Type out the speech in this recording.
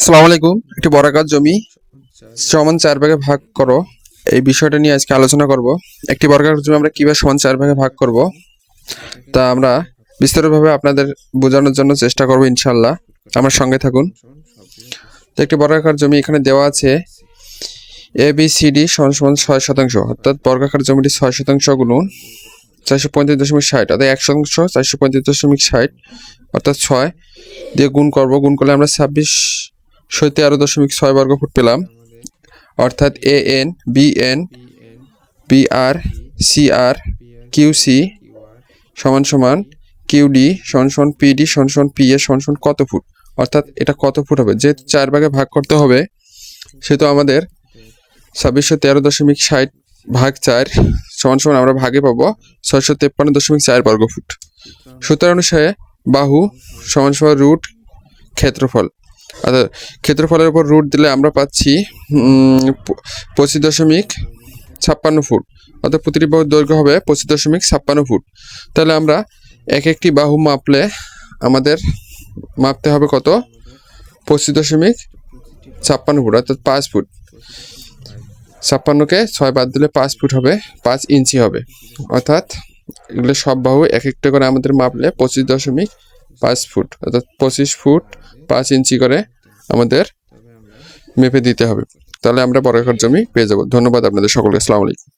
আসসালামু আলাইকুম। একটি বর্গাকার জমি সমান 4 ভাগে ভাগ করো, এই বিষয়টা নিয়ে আজকে আলোচনা করব। একটি বর্গাকার জমি আমরা কিভাবে সমান 4 ভাগে ভাগ করব তা আমরা বিস্তারিতভাবে আপনাদের বোঝানোর জন্য চেষ্টা করব ইনশাআল্লাহ। আমার সঙ্গে থাকুন। তো একটি বর্গাকার জমি এখানে দেওয়া আছে ABCD সমান সমান 6%, অর্থাৎ বর্গাকার জমিটি 6% গুণন 435.60, অর্থাৎ 1% 435.60, অর্থাৎ 6 দিয়ে গুণ করব। গুণ করলে আমরা 2613.6 বর্গফুট পেলাম, অর্থাৎ AN BN BR CR QC সমান সমান QD সমান সমান PD সমান সমান PA সমান সমান কত ফুট, অর্থাৎ এটা কত ফুট হবে। যেহেতু 4 ভাগে ভাগ করতে হবে সেহেতু আমাদের 2613.60 ভাগ 4 সমান সমান আমরা ভাগে পাবো 653.4 বর্গফুট। সূত্র অনুসারে বাহু সমান সমান রুট ক্ষেত্রফল, অর্থাৎ ক্ষেত্রফলের উপর রুট দিলে আমরা পাচ্ছি 25.56 ফুট, অর্থাৎ প্রতিটি বাহুর দৈর্ঘ্য হবে 25.56 ফুট। তাহলে আমরা এক একটি বাহু মাপলে আমাদের মাপতে হবে কত, 25.56 ফুট, অর্থাৎ 5 ফুট। 56কে 6 বাদ দিলে 5 ফুট হবে, 5 ইঞ্চি হবে। অর্থাৎ এগুলো সব বাহু এক একটা করে আমাদের মাপলে 25.5 ফুট, অর্থাৎ 25 ফুট 5 ইঞ্চি করে আমাদের মেপে দিতে হবে। তাহলে আমরা বর্গাকার জমি পেয়ে যাব। ধন্যবাদ আপনাদের সকলকে। আসসালামু আলাইকুম।